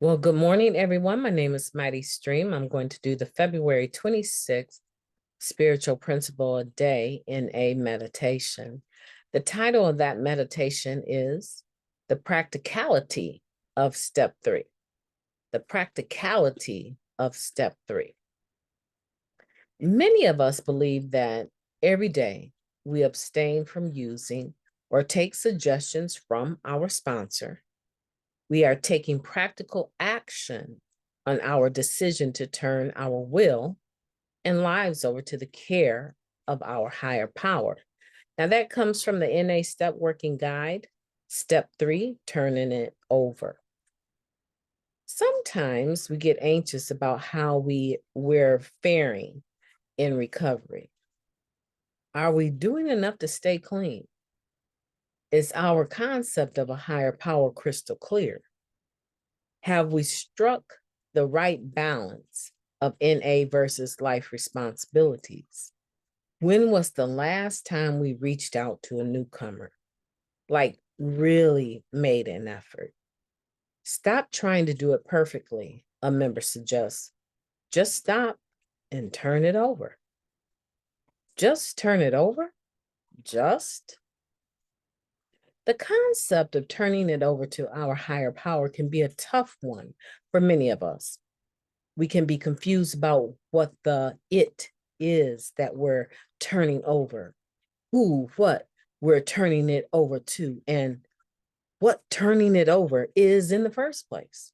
Well, good morning, everyone. My name is Mighty Stream. I'm going to do the February 26th Spiritual Principle a Day in a meditation. The title of that meditation is The Practicality of Step 3. The Practicality of Step 3. Many of us believe that every day we abstain from using or take suggestions from our sponsor. We are taking practical action on our decision to turn our will and lives over to the care of our higher power. Now, that comes from the NA Step Working Guide, Step 3, turning it over. Sometimes we get anxious about how we're faring in recovery. Are we doing enough to stay clean? Is our concept of a higher power crystal clear? Have we struck the right balance of NA versus life responsibilities? When was the last time we reached out to a newcomer? Like really made an effort? Stop trying to do it perfectly, a member suggests. Just stop and turn it over. Just turn it over? Just? The concept of turning it over to our higher power can be a tough one for many of us. We can be confused about what the it is that we're turning over, who, what we're turning it over to, and what turning it over is in the first place.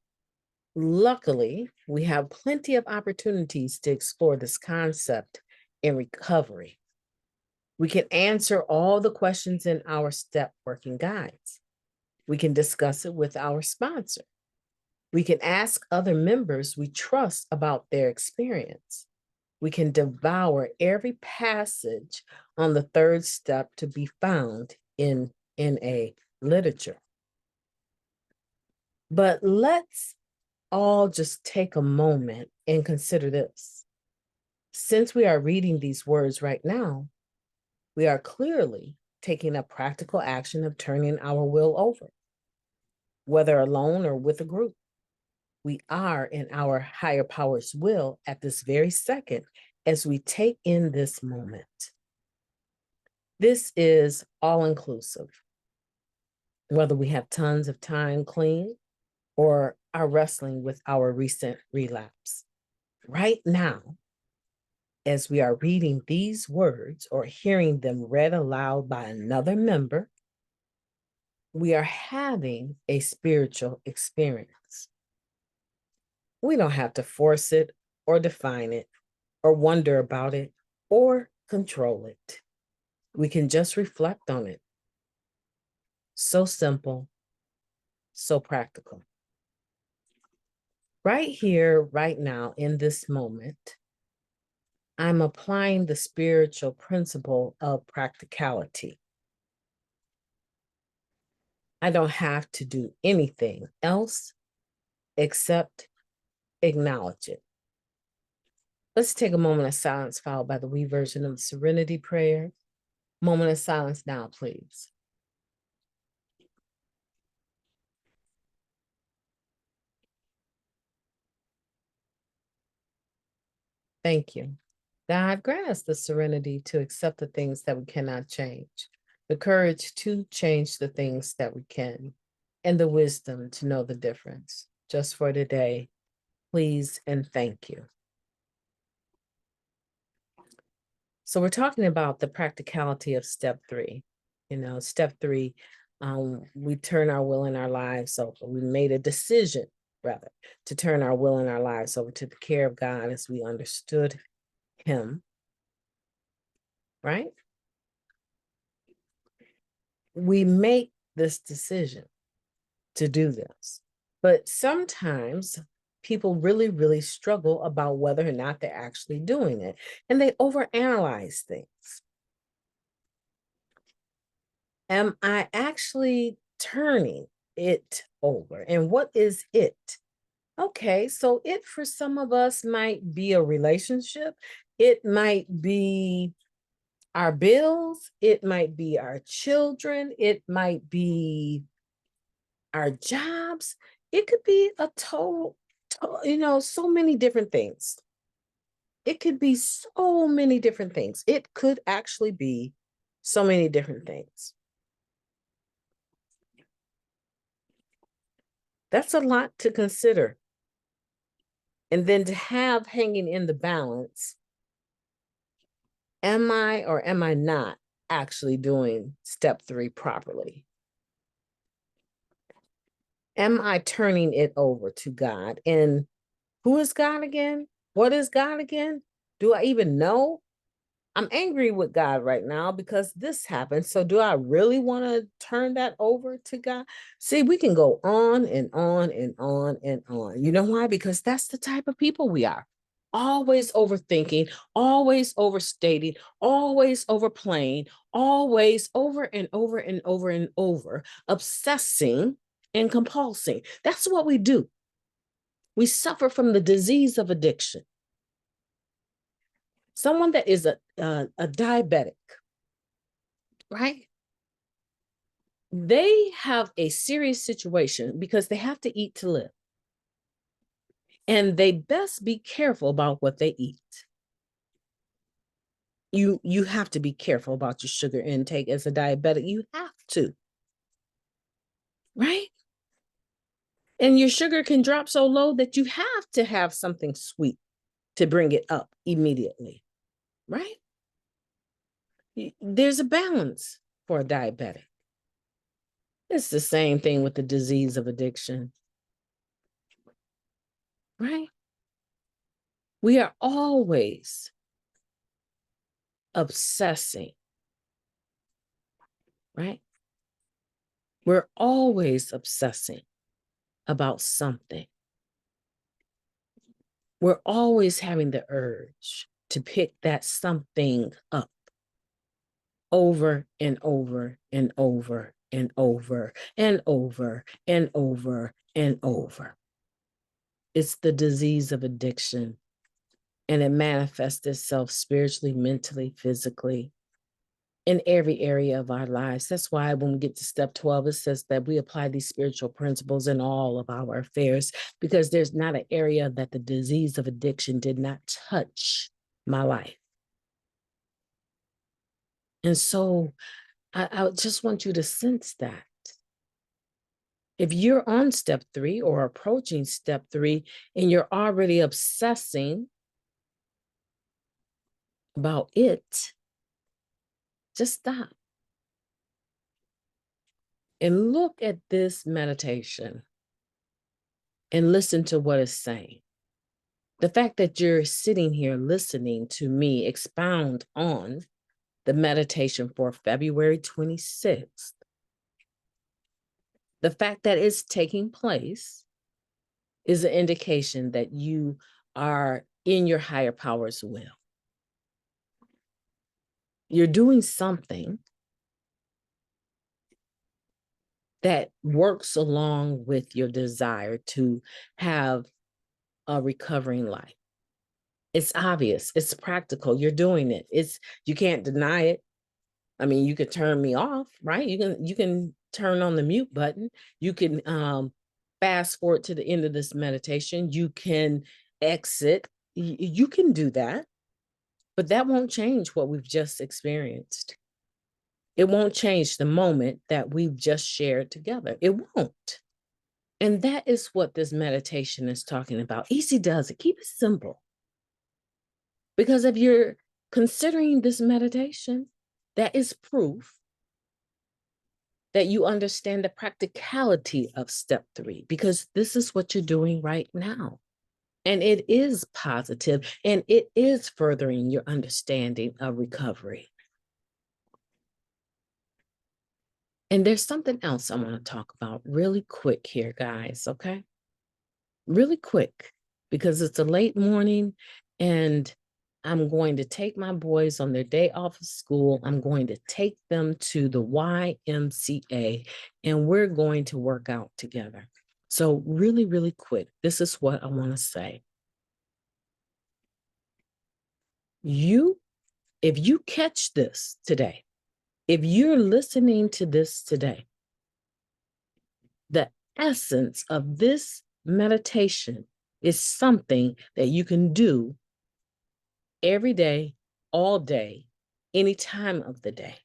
Luckily, we have plenty of opportunities to explore this concept in recovery. We can answer all the questions in our step working guides. We can discuss it with our sponsor. We can ask other members we trust about their experience. We can devour every passage on the third step to be found in NA literature. But let's all just take a moment and consider this. Since we are reading these words right now, we are clearly taking a practical action of turning our will over, whether alone or with a group. We are in our higher power's will at this very second as we take in this moment. This is all-inclusive, whether we have tons of time clean or are wrestling with our recent relapse. Right now, as we are reading these words or hearing them read aloud by another member, we are having a spiritual experience. We don't have to force it or define it or wonder about it or control it. We can just reflect on it. So simple, so practical. Right here, right now, in this moment, I'm applying the spiritual principle of practicality. I don't have to do anything else except acknowledge it. Let's take a moment of silence followed by the we version of the Serenity Prayer. Moment of silence now, please. Thank you. God grant us the serenity to accept the things that we cannot change, the courage to change the things that we can, and the wisdom to know the difference. Just for today, please and thank you. So we're talking about the practicality of step 3. Step 3, we turn our will and our lives over. We made a decision, rather, to turn our will and our lives over to the care of God as we understood him, right? We make this decision to do this, but sometimes people really, really struggle about whether or not they're actually doing it, and they overanalyze things. Am I actually turning it over? And what is it? Okay, so it for some of us might be a relationship. It might be our bills. It might be our children. It might be our jobs. It could be a total, so many different things. It could be so many different things. It could actually be so many different things. That's a lot to consider. And then to have hanging in the balance, am I or am I not actually doing step 3 properly? Am I turning it over to God? And who is God again? What is God again? Do I even know? I'm angry with God right now because this happened. So do I really want to turn that over to God? See, we can go on and on and on and on. You know why? Because that's the type of people we are. Always overthinking, always overstating, always overplaying, always over and over and over and over, obsessing and compulsing. That's what we do. We suffer from the disease of addiction. Someone that is a diabetic, right? They have a serious situation because they have to eat to live. And they best be careful about what they eat. You have to be careful about your sugar intake as a diabetic. You have to, right? And your sugar can drop so low that you have to have something sweet to bring it up immediately, right? There's a balance for a diabetic. It's the same thing with the disease of addiction, right? We are always obsessing, right? We're always obsessing about something. We're always having the urge to pick that something up over and over and over and over and over and over and over. It's the disease of addiction, and it manifests itself spiritually, mentally, physically, in every area of our lives. That's why when we get to step 12, it says that we apply these spiritual principles in all of our affairs, because there's not an area that the disease of addiction did not touch my life. And so I just want you to sense that. If you're on step 3 or approaching step 3 and you're already obsessing about it, just stop and look at this meditation and listen to what it's saying. The fact that you're sitting here listening to me expound on the meditation for February 26th, the fact that it's taking place is an indication that you are in your higher power's will. You're doing something that works along with your desire to have a recovering life. It's obvious, it's practical, you're doing it. You can't deny it. I mean, you could turn me off, right? You can turn on the mute button. You can fast forward to the end of this meditation. You can exit. You can do that, but that won't change what we've just experienced. It won't change the moment that we've just shared together. It won't. And that is what this meditation is talking about. Easy does it. Keep it simple. Because if you're considering this meditation, that is proof that you understand the practicality of step 3, because this is what you're doing right now. And it is positive, and it is furthering your understanding of recovery. And there's something else I want to talk about really quick here, guys, okay? Really quick, because it's a late morning and I'm going to take my boys on their day off of school. I'm going to take them to the YMCA and we're going to work out together. So really, really quick, this is what I want to say. If you catch this today, if you're listening to this today, the essence of this meditation is something that you can do every day, all day, any time of the day.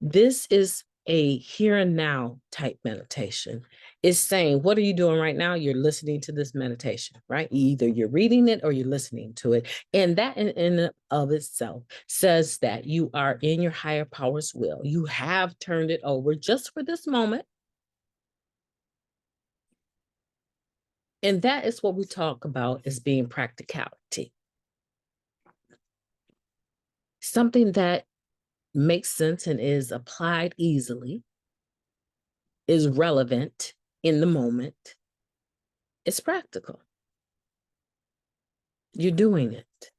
This is a here and now type meditation. It's saying, what are you doing right now? You're listening to this meditation, right? Either you're reading it or you're listening to it. And that in and of itself says that you are in your higher power's will. You have turned it over just for this moment. And that is what we talk about as being practicality. Something that makes sense and is applied easily, is relevant in the moment. It's practical. You're doing it.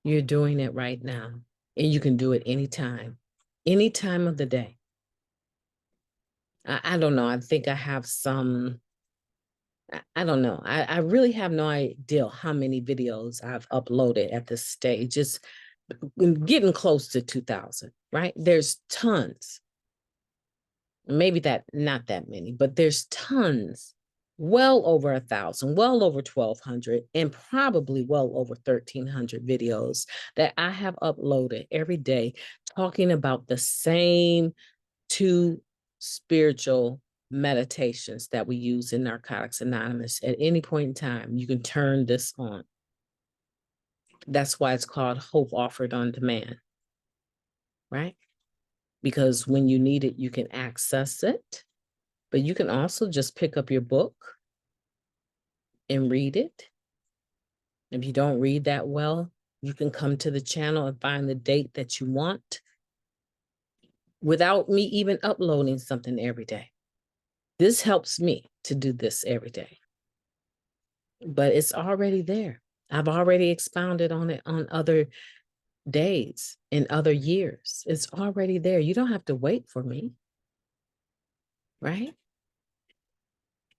You're doing it right now. And you can do it anytime of the day. I don't know. I think I have some, I don't know. I really have no idea how many videos I've uploaded at this stage. It's getting close to 2,000, right? There's tons. Maybe not that many, but there's tons, well over 1,000, well over 1,200, and probably well over 1,300 videos that I have uploaded every day talking about the same 2 spiritual meditations that we use in Narcotics Anonymous. At any point in time, you can turn this on. That's why it's called Hope Offered on Demand, right? Because when you need it, you can access it. But you can also just pick up your book and read it. If you don't read that well, you can come to the channel and find the date that you want without me even uploading something every day. This helps me to do this every day. But it's already there. I've already expounded on it on other days in other years. It's already there. You don't have to wait for me, right?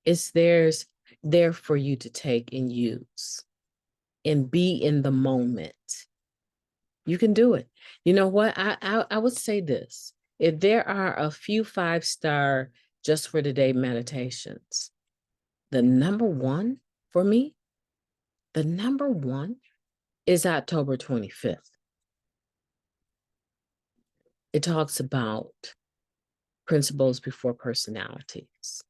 It's there for you to take and use and be in the moment. You can do it. You know what? I would say this. If there are a few 5-star just for today meditations, the number one for me, the number one is October 25th. It talks about principles before personalities.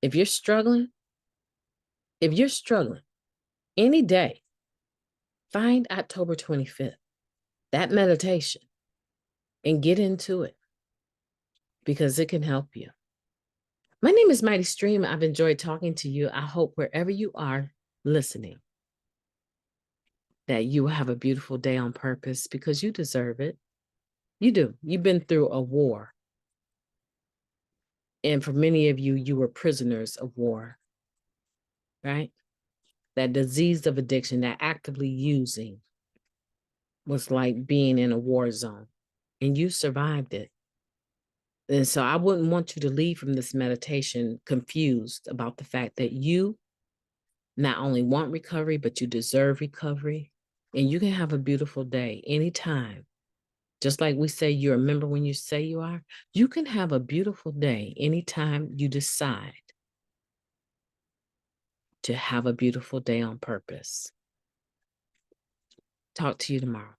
If you're struggling any day, find October 25th, that meditation, and get into it because it can help you. My name is Mighty Stream. I've enjoyed talking to you. I hope wherever you are listening, that you will have a beautiful day on purpose because you deserve it. You do. You've been through a war. And for many of you, you were prisoners of war, right? That disease of addiction, that actively using was like being in a war zone, and you survived it. And so I wouldn't want you to leave from this meditation confused about the fact that you not only want recovery, but you deserve recovery. And you can have a beautiful day anytime. Just like we say, you remember when you say you are, you can have a beautiful day anytime you decide to have a beautiful day on purpose. Talk to you tomorrow.